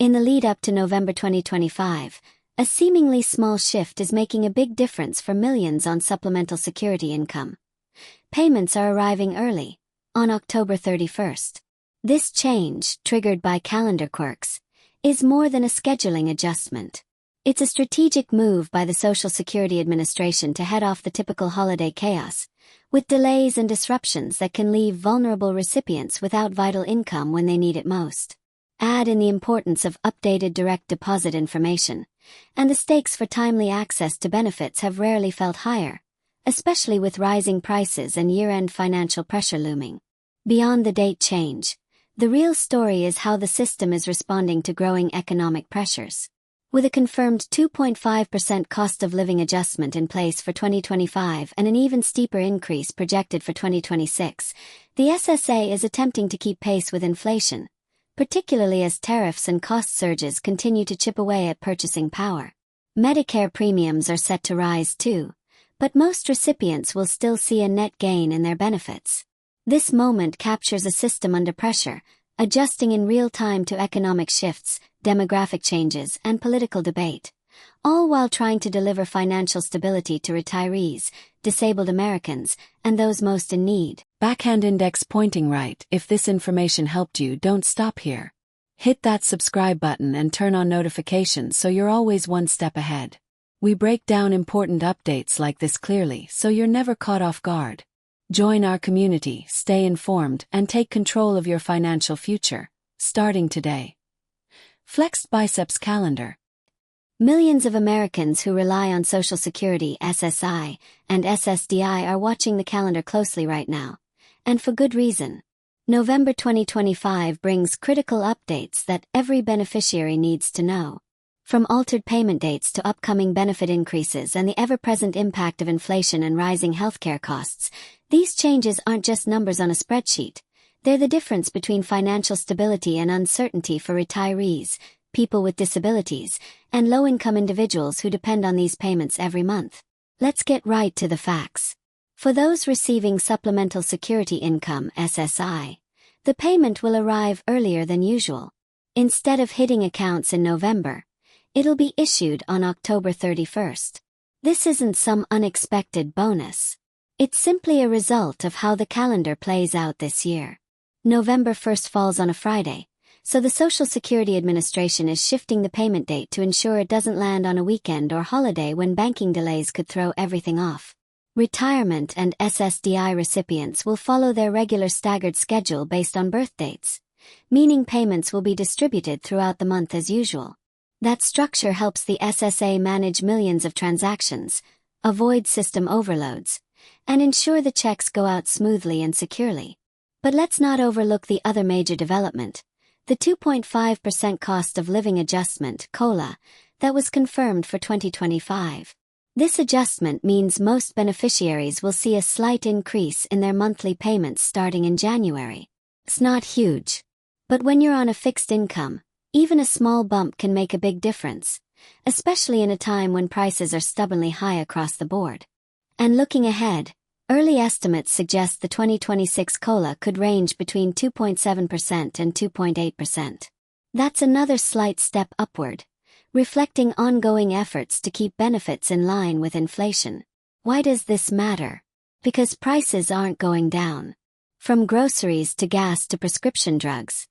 In the lead-up to November 2025, a seemingly small shift is making a big difference for millions on supplemental security income. Payments are arriving early, on October 31st. This change, triggered by calendar quirks, is more than a scheduling adjustment. It's a strategic move by the Social Security Administration to head off the typical holiday chaos, with delays and disruptions that can leave vulnerable recipients without vital income when they need it most. Add in the importance of updated direct deposit information, and the stakes for timely access to benefits have rarely felt higher, especially with rising prices and year-end financial pressure looming. Beyond the date change, the real story is how the system is responding to growing economic pressures. With a confirmed 2.5% cost of living adjustment in place for 2025 and an even steeper increase projected for 2026, the SSA is attempting to keep pace with inflation, particularly as tariffs and cost surges continue to chip away at purchasing power. Medicare premiums are set to rise too, but most recipients will still see a net gain in their benefits. This moment captures a system under pressure, adjusting in real time to economic shifts, demographic changes, and political debate, all while trying to deliver financial stability to retirees, disabled Americans, and those most in need. Backhand index pointing right. If this information helped you, don't stop here. Hit that subscribe button and turn on notifications so you're always one step ahead. We break down important updates like this clearly so you're never caught off guard. Join our community, stay informed, and take control of your financial future, starting today. Flexed Biceps Calendar. Millions of Americans who rely on Social Security, SSI, and SSDI are watching the calendar closely right now, and for good reason. November 2025 brings critical updates that every beneficiary needs to know. From altered payment dates to upcoming benefit increases and the ever-present impact of inflation and rising healthcare costs, these changes aren't just numbers on a spreadsheet. They're the difference between financial stability and uncertainty for retirees, people with disabilities, and low-income individuals who depend on these payments every month. Let's get right to the facts. For those receiving Supplemental Security Income, SSI, the payment will arrive earlier than usual. Instead of hitting accounts in November, it'll be issued on October 31st. This isn't some unexpected bonus. It's simply a result of how the calendar plays out this year. November 1st falls on a Friday, so the Social Security Administration is shifting the payment date to ensure it doesn't land on a weekend or holiday when banking delays could throw everything off. Retirement and SSDI recipients will follow their regular staggered schedule based on birth dates, meaning payments will be distributed throughout the month as usual. That structure helps the SSA manage millions of transactions, avoid system overloads, and ensure the checks go out smoothly and securely. But let's not overlook the other major development, the 2.5% cost of living adjustment, COLA, that was confirmed for 2025. This adjustment means most beneficiaries will see a slight increase in their monthly payments starting in January. It's not huge, but when you're on a fixed income, even a small bump can make a big difference, especially in a time when prices are stubbornly high across the board. And looking ahead, early estimates suggest the 2026 COLA could range between 2.7% and 2.8%. That's another slight step upward, reflecting ongoing efforts to keep benefits in line with inflation. Why does this matter? Because prices aren't going down. From groceries to gas to prescription drugs,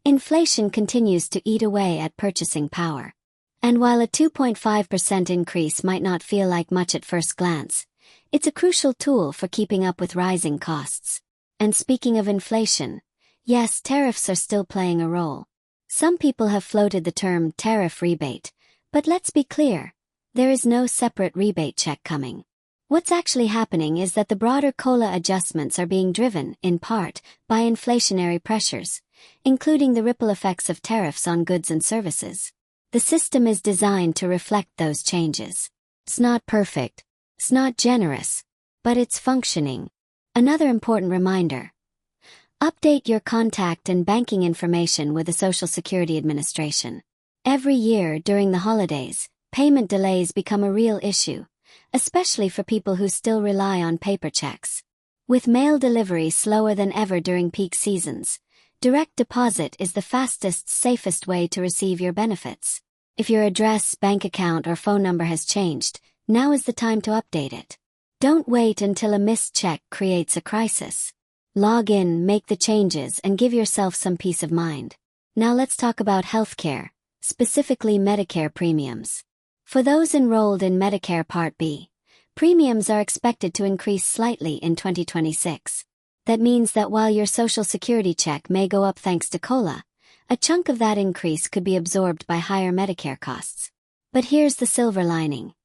inflation continues to eat away at purchasing power. And while a 2.5% increase might not feel like much at first glance, it's a crucial tool for keeping up with rising costs. And speaking of inflation, yes, tariffs are still playing a role. Some people have floated the term tariff rebate, but let's be clear, there is no separate rebate check coming. What's actually happening is that the broader COLA adjustments are being driven, in part, by inflationary pressures, including the ripple effects of tariffs on goods and services. The system is designed to reflect those changes. It's not perfect. It's not generous, but it's functioning. Another important reminder: update your contact and banking information with the Social Security Administration. Every year during the holidays, payment delays become a real issue, especially for people who still rely on paper checks. With mail delivery slower than ever during peak seasons, Direct deposit is the fastest, safest way to receive your benefits. If your address, bank account, or phone number has changed, now is the time to update it. Don't wait until a missed check creates a crisis. Log in, make the changes, and give yourself some peace of mind. Now let's talk about healthcare, specifically Medicare premiums. For those enrolled in Medicare Part B, premiums are expected to increase slightly in 2026. That means that while your Social Security check may go up thanks to COLA, a chunk of that increase could be absorbed by higher Medicare costs. But here's the silver lining.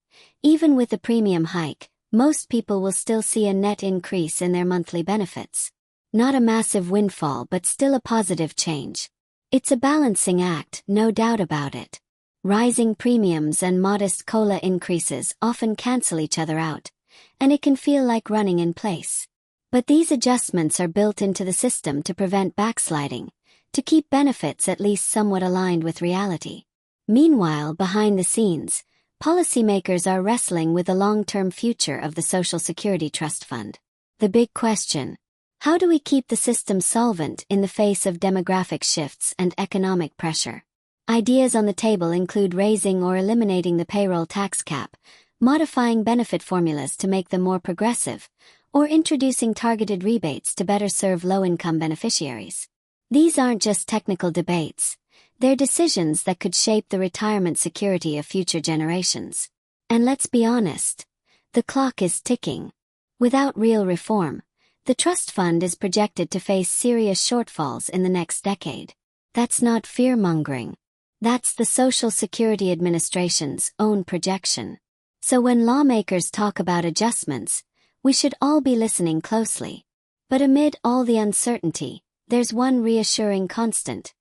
Even with the premium hike, most people will still see a net increase in their monthly benefits. Not a massive windfall, but still a positive change. It's a balancing act, no doubt about it. Rising premiums and modest COLA increases often cancel each other out, and it can feel like running in place. But these adjustments are built into the system to prevent backsliding, to keep benefits at least somewhat aligned with reality. Meanwhile, behind the scenes, policymakers are wrestling with the long-term future of the Social Security Trust Fund. The big question: how do we keep the system solvent in the face of demographic shifts and economic pressure? Ideas on the table include raising or eliminating the payroll tax cap, modifying benefit formulas to make them more progressive, or introducing targeted rebates to better serve low-income beneficiaries. These aren't just technical debates. They're decisions that could shape the retirement security of future generations. And let's be honest, the clock is ticking. Without real reform, the trust fund is projected to face serious shortfalls in the next decade. That's not fear-mongering. That's the Social Security Administration's own projection. So when lawmakers talk about adjustments, we should all be listening closely. But amid all the uncertainty, there's one reassuring constant: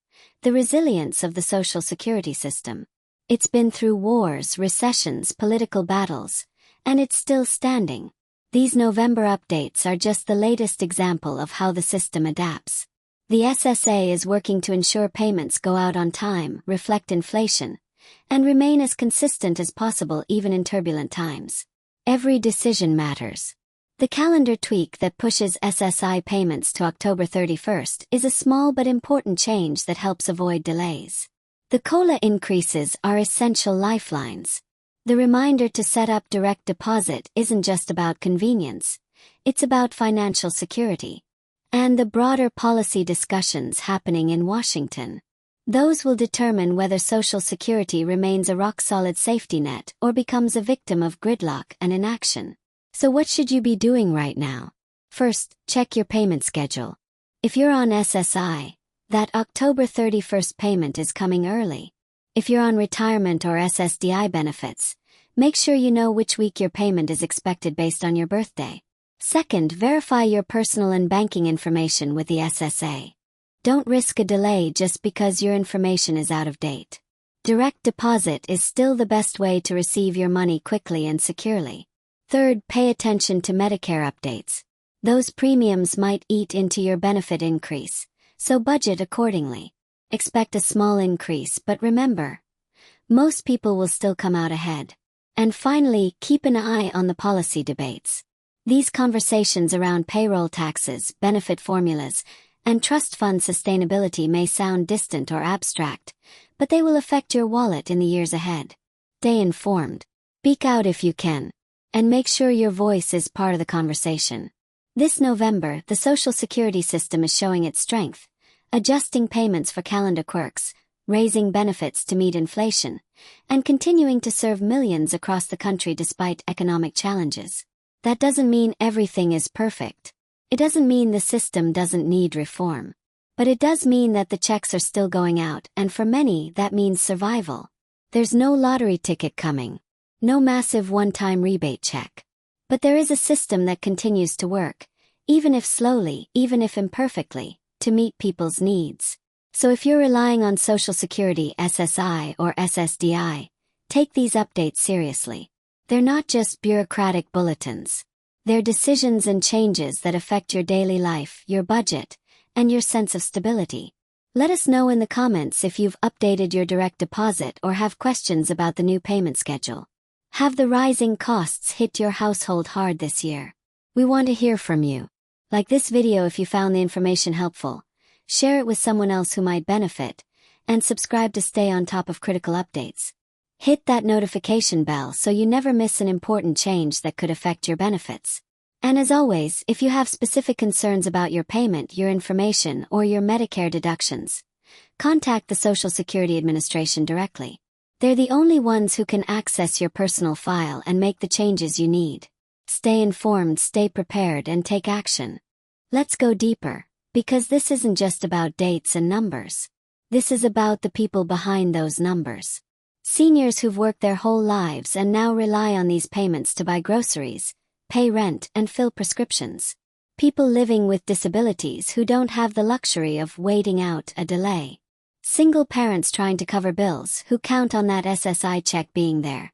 the resilience of the Social Security system. It's been through wars, recessions, political battles, and it's still standing. These November updates are just the latest example of how the system adapts. The SSA is working to ensure payments go out on time, reflect inflation, and remain as consistent as possible even in turbulent times. Every decision matters. The calendar tweak that pushes SSI payments to October 31st is a small but important change that helps avoid delays. The COLA increases are essential lifelines. The reminder to set up direct deposit isn't just about convenience, it's about financial security. And the broader policy discussions happening in Washington. Those will determine whether Social Security remains a rock-solid safety net or becomes a victim of gridlock and inaction. So what should you be doing right now? First, check your payment schedule. If you're on SSI, that October 31st payment is coming early. If you're on retirement or SSDI benefits, make sure you know which week your payment is expected based on your birthday. Second, verify your personal and banking information with the SSA. Don't risk a delay just because your information is out of date. Direct deposit is still the best way to receive your money quickly and securely. Third, pay attention to Medicare updates. Those premiums might eat into your benefit increase, so budget accordingly. Expect a small increase, but remember, most people will still come out ahead. And finally, keep an eye on the policy debates. These conversations around payroll taxes, benefit formulas, and trust fund sustainability may sound distant or abstract, but they will affect your wallet in the years ahead. Stay informed. Speak out if you can. And make sure your voice is part of the conversation. This November, the Social Security system is showing its strength, adjusting payments for calendar quirks, raising benefits to meet inflation, and continuing to serve millions across the country despite economic challenges. That doesn't mean everything is perfect. It doesn't mean the system doesn't need reform. But it does mean that the checks are still going out, and for many, that means survival. There's no lottery ticket coming. No massive one-time rebate check. But there is a system that continues to work, even if slowly, even if imperfectly, to meet people's needs. So if you're relying on Social Security, SSI, or SSDI, take these updates seriously. They're not just bureaucratic bulletins. They're decisions and changes that affect your daily life, your budget, and your sense of stability. Let us know in the comments if you've updated your direct deposit or have questions about the new payment schedule. Have the rising costs hit your household hard this year? We want to hear from you. Like this video if you found the information helpful. share it with someone else who might benefit, and subscribe to stay on top of critical updates. Hit that notification bell so you never miss an important change that could affect your benefits. And as always, if you have specific concerns about your payment, your information, or your Medicare deductions, contact the Social Security Administration directly. They're the only ones who can access your personal file and make the changes you need. Stay informed, stay prepared, and take action. Let's go deeper, because this isn't just about dates and numbers. This is about the people behind those numbers. Seniors who've worked their whole lives and now rely on these payments to buy groceries, pay rent, and fill prescriptions. People living with disabilities who don't have the luxury of waiting out a delay. Single parents trying to cover bills who count on that SSI check being there.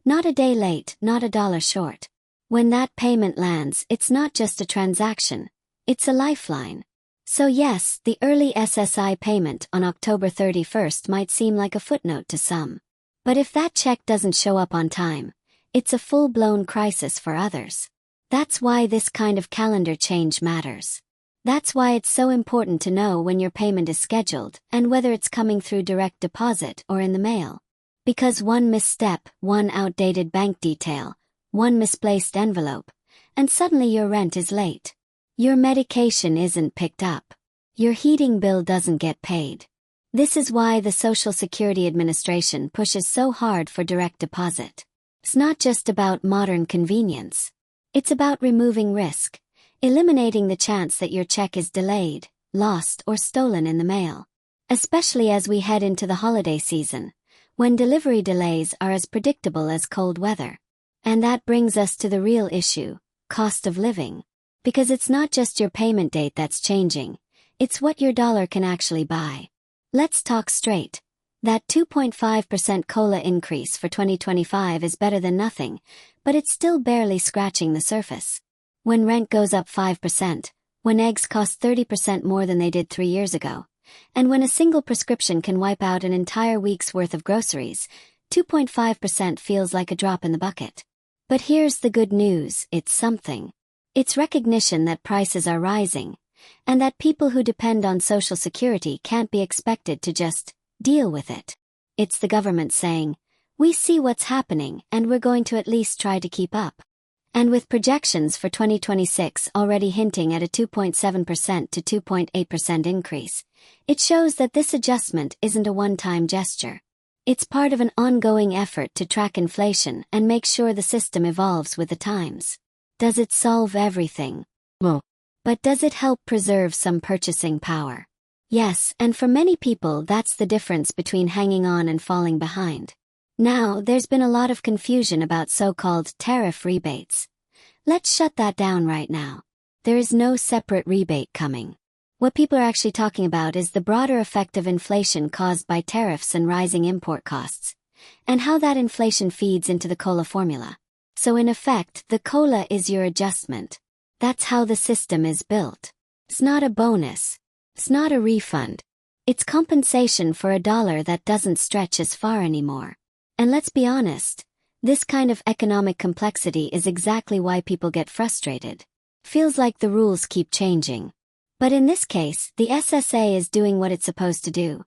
Not a day late, not a dollar short. When that payment lands, it's not just a transaction, it's a lifeline. So yes, the early SSI payment on October 31st might seem like a footnote to some. But if that check doesn't show up on time, it's a full-blown crisis for others. That's why this kind of calendar change matters. That's why it's so important to know when your payment is scheduled and whether it's coming through direct deposit or in the mail. Because one misstep, one outdated bank detail, one misplaced envelope, and suddenly your rent is late. Your medication isn't picked up. Your heating bill doesn't get paid. This is why the Social Security Administration pushes so hard for direct deposit. It's not just about modern convenience. It's about removing risk, eliminating the chance that your check is delayed, lost, or stolen in the mail. Especially as we head into the holiday season, when delivery delays are as predictable as cold weather. And that brings us to the real issue, cost of living. Because it's not just your payment date that's changing, it's what your dollar can actually buy. Let's talk straight. That 2.5% COLA increase for 2025 is better than nothing, but it's still barely scratching the surface. When rent goes up 5%, when eggs cost 30% more than they did 3 years ago, and when a single prescription can wipe out an entire week's worth of groceries, 2.5% feels like a drop in the bucket. But here's the good news, it's something. It's recognition that prices are rising, and that people who depend on Social Security can't be expected to just deal with it. It's the government saying, we see what's happening and we're going to at least try to keep up. And with projections for 2026 already hinting at a 2.7% to 2.8% increase, it shows that this adjustment isn't a one-time gesture. It's part of an ongoing effort to track inflation and make sure the system evolves with the times. Does it solve everything? No. But does it help preserve some purchasing power? Yes, and for many people that's the difference between hanging on and falling behind. Now, there's been a lot of confusion about so-called tariff rebates. Let's shut that down right now. There is no separate rebate coming. What people are actually talking about is the broader effect of inflation caused by tariffs and rising import costs, and how that inflation feeds into the COLA formula. So in effect, the COLA is your adjustment. That's how the system is built. It's not a bonus. It's not a refund. It's compensation for a dollar that doesn't stretch as far anymore. And let's be honest, this kind of economic complexity is exactly why people get frustrated. Feels like the rules keep changing. But in this case, the SSA is doing what it's supposed to do.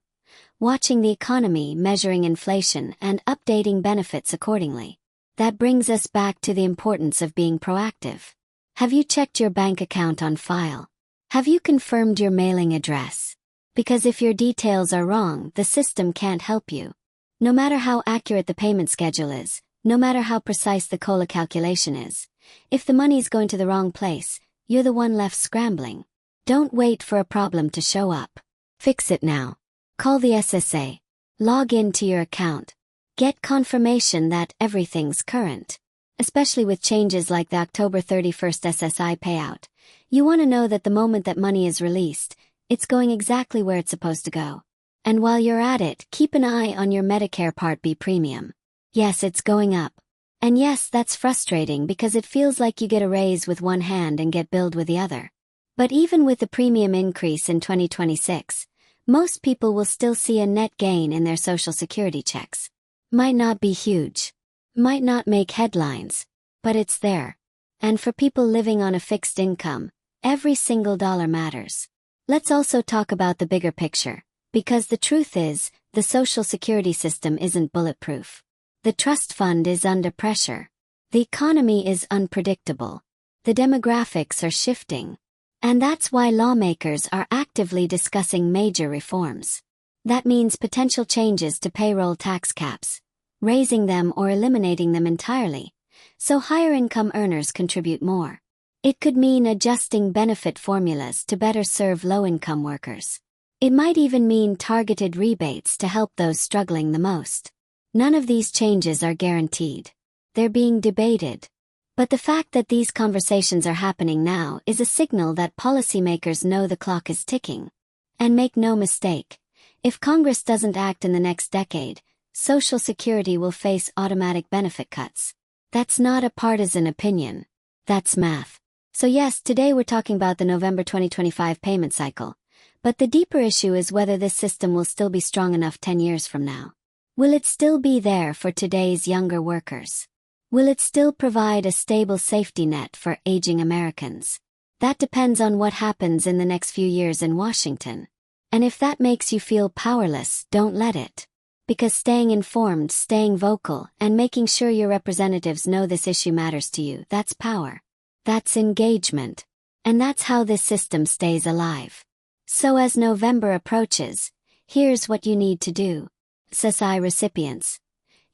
Watching the economy, measuring inflation, and updating benefits accordingly. That brings us back to the importance of being proactive. Have you checked your bank account on file? Have you confirmed your mailing address? Because if your details are wrong, the system can't help you. No matter how accurate the payment schedule is, no matter how precise the COLA calculation is, if the money's going to the wrong place, you're the one left scrambling. Don't wait for a problem to show up. Fix it now. Call the SSA. Log into your account. Get confirmation that everything's current. Especially with changes like the October 31st SSI payout. You want to know that the moment that money is released, it's going exactly where it's supposed to go. And while you're at it, keep an eye on your Medicare Part B premium. Yes, it's going up. And yes, that's frustrating because it feels like you get a raise with one hand and get billed with the other. But even with the premium increase in 2026, most people will still see a net gain in their Social Security checks. Might not be huge. Might not make headlines. But it's there. And for people living on a fixed income, every single dollar matters. Let's also talk about the bigger picture, because the truth is, the Social Security system isn't bulletproof. The trust fund is under pressure. The economy is unpredictable. The demographics are shifting. And that's why lawmakers are actively discussing major reforms. That means potential changes to payroll tax caps, raising them or eliminating them entirely, so higher income earners contribute more. It could mean adjusting benefit formulas to better serve low-income workers. It might even mean targeted rebates to help those struggling the most. None of these changes are guaranteed. They're being debated. But the fact that these conversations are happening now is a signal that policymakers know the clock is ticking. And make no mistake, if Congress doesn't act in the next decade, Social Security will face automatic benefit cuts. That's not a partisan opinion. That's math. So yes, today we're talking about the November 2025 payment cycle. But the deeper issue is whether this system will still be strong enough 10 years from now. Will it still be there for today's younger workers? Will it still provide a stable safety net for aging Americans? That depends on what happens in the next few years in Washington. And if that makes you feel powerless, don't let it. Because staying informed, staying vocal, and making sure your representatives know this issue matters to you, that's power. That's engagement. And that's how this system stays alive. So as November approaches, here's what you need to do. SSI recipients.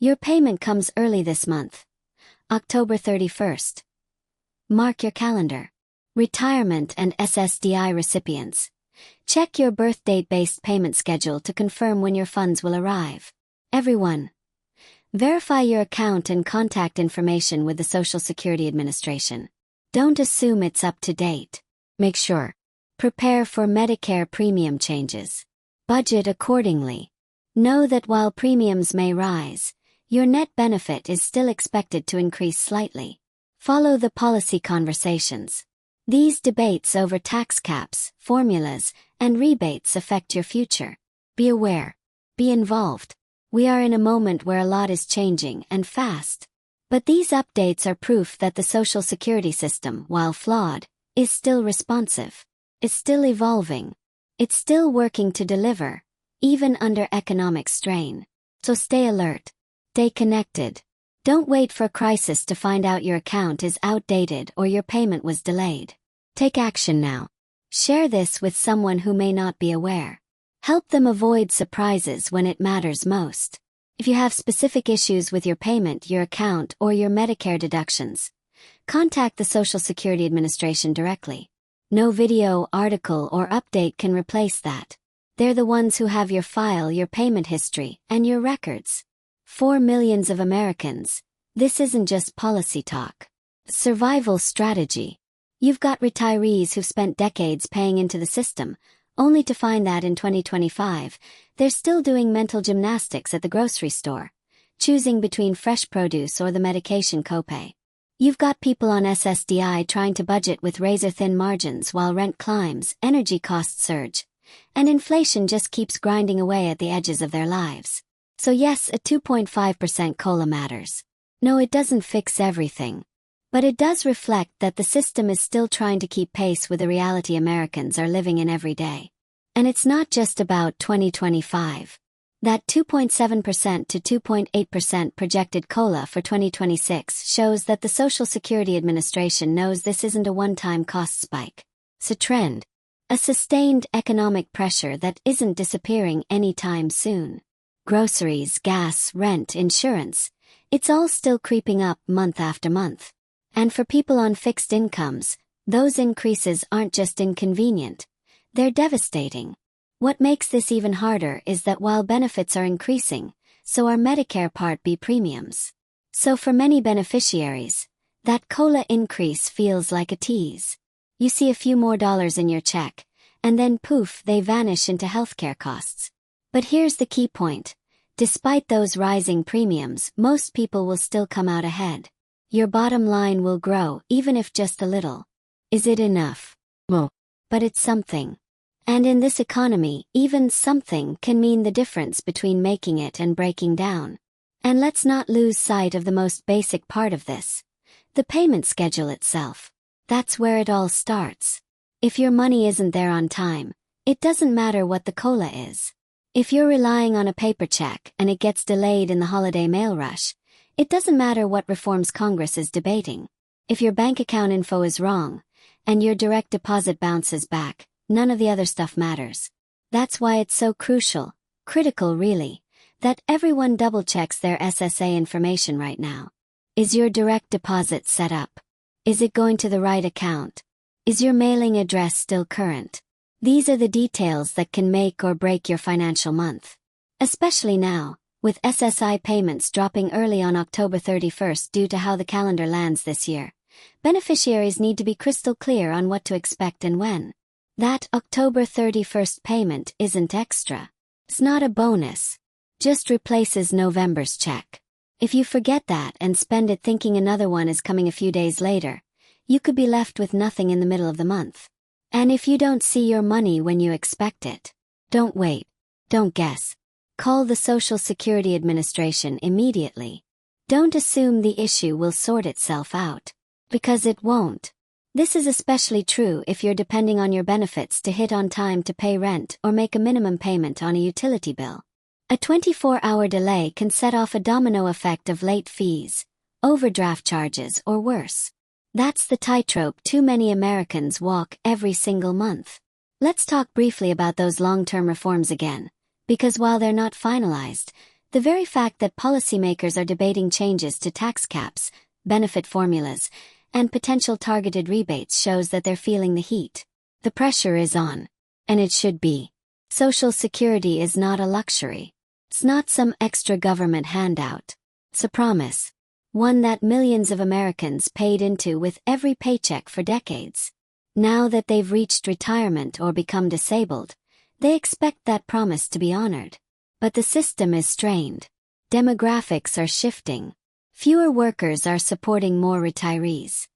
Your payment comes early this month. October 31st. Mark your calendar. Retirement and SSDI recipients. Check your birth date-based payment schedule to confirm when your funds will arrive. Everyone. Verify your account and contact information with the Social Security Administration. Don't assume it's up to date. Make sure. Prepare for Medicare premium changes. Budget accordingly. Know that while premiums may rise, your net benefit is still expected to increase slightly. Follow the policy conversations. These debates over tax caps, formulas, and rebates affect your future. Be aware. Be involved. We are in a moment where a lot is changing and fast. But these updates are proof that the Social Security system, while flawed, is still responsive. It's still evolving. It's still working to deliver, even under economic strain. So stay alert. Stay connected. Don't wait for a crisis to find out your account is outdated or your payment was delayed. Take action now. Share this with someone who may not be aware. Help them avoid surprises when it matters most. If you have specific issues with your payment, your account, or your Medicare deductions, contact the Social Security Administration directly. No video, article, or update can replace that. They're the ones who have your file, your payment history, and your records. For millions of Americans, this isn't just policy talk. Survival strategy. You've got retirees who've spent decades paying into the system, only to find that in 2025, they're still doing mental gymnastics at the grocery store, choosing between fresh produce or the medication copay. You've got people on SSDI trying to budget with razor-thin margins while rent climbs, energy costs surge, and inflation just keeps grinding away at the edges of their lives. So yes, a 2.5% COLA matters. No, it doesn't fix everything. But it does reflect that the system is still trying to keep pace with the reality Americans are living in every day. And it's not just about 2025. That 2.7% to 2.8% projected COLA for 2026 shows that the Social Security Administration knows this isn't a one-time cost spike. It's a trend. A sustained economic pressure that isn't disappearing anytime soon. Groceries, gas, rent, insurance. It's all still creeping up month after month. And for people on fixed incomes, those increases aren't just inconvenient. They're devastating. What makes this even harder is that while benefits are increasing, so are Medicare Part B premiums. So for many beneficiaries, that COLA increase feels like a tease. You see a few more dollars in your check, and then poof, they vanish into healthcare costs. But here's the key point. Despite those rising premiums, most people will still come out ahead. Your bottom line will grow, even if just a little. Is it enough? Well, but it's something. And in this economy, even something can mean the difference between making it and breaking down. And let's not lose sight of the most basic part of this. The payment schedule itself. That's where it all starts. If your money isn't there on time, It doesn't matter what the COLA is. If you're relying on a paper check and it gets delayed in the holiday mail rush, it doesn't matter what reforms Congress is debating. If your bank account info is wrong, and your direct deposit bounces back, none of the other stuff matters. That's why it's so critical really, that everyone double-checks their SSA information right now. Is your direct deposit set up? Is it going to the right account? Is your mailing address still current? These are the details that can make or break your financial month. Especially now, with SSI payments dropping early on October 31st due to how the calendar lands this year. Beneficiaries need to be crystal clear on what to expect and when. That October 31st payment isn't extra. It's not a bonus. Just replaces November's check. If you forget that and spend it thinking another one is coming a few days later, you could be left with nothing in the middle of the month. And if you don't see your money when you expect it, don't wait. Don't guess. Call the Social Security Administration immediately. Don't assume the issue will sort itself out. Because it won't. This is especially true if you're depending on your benefits to hit on time to pay rent or make a minimum payment on a utility bill. A 24-hour delay can set off a domino effect of late fees, overdraft charges, or worse. That's the tightrope too many Americans walk every single month. Let's talk briefly about those long-term reforms again, because while they're not finalized, the very fact that policymakers are debating changes to tax caps, benefit formulas, and potential targeted rebates shows that they're feeling the heat. The pressure is on. And it should be. Social Security is not a luxury. It's not some extra government handout. It's a promise. One that millions of Americans paid into with every paycheck for decades. Now that they've reached retirement or become disabled, they expect that promise to be honored. But the system is strained. Demographics are shifting. Fewer workers are supporting more retirees.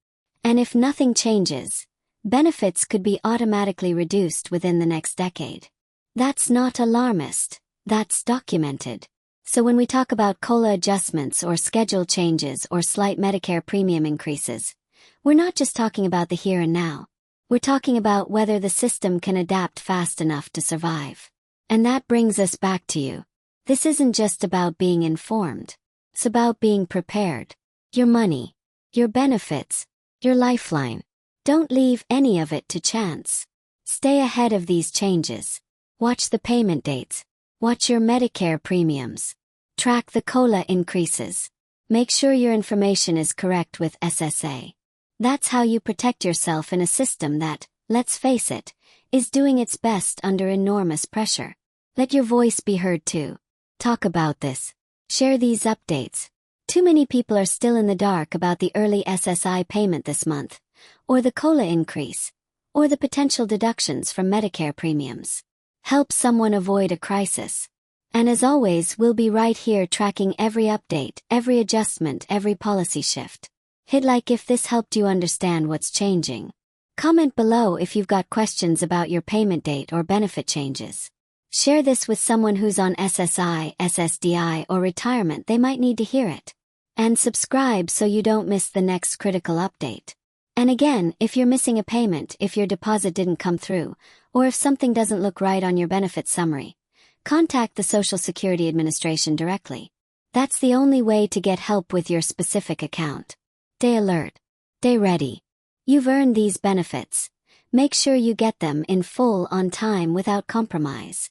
And if nothing changes, benefits could be automatically reduced within the next decade. That's not alarmist. That's documented. So when we talk about COLA adjustments or schedule changes or slight Medicare premium increases, we're not just talking about the here and now. We're talking about whether the system can adapt fast enough to survive. And that brings us back to you. This isn't just about being informed. It's about being prepared. Your money, your benefits, your lifeline. Don't leave any of it to chance. Stay ahead of these changes. Watch the payment dates. Watch your Medicare premiums. Track the COLA increases. Make sure your information is correct with SSA. That's how you protect yourself in a system that, let's face it, is doing its best under enormous pressure. Let your voice be heard too. Talk about this. Share these updates. Too many people are still in the dark about the early SSI payment this month, or the COLA increase, or the potential deductions from Medicare premiums. Help someone avoid a crisis. And as always, we'll be right here tracking every update, every adjustment, every policy shift. Hit like if this helped you understand what's changing. Comment below if you've got questions about your payment date or benefit changes. Share this with someone who's on SSI, SSDI, or retirement. They might need to hear it. And subscribe so you don't miss the next critical update. And again, if you're missing a payment, if your deposit didn't come through, or if something doesn't look right on your benefit summary, contact the Social Security Administration directly. That's the only way to get help with your specific account. Stay alert. Stay ready. You've earned these benefits. Make sure you get them in full on time without compromise.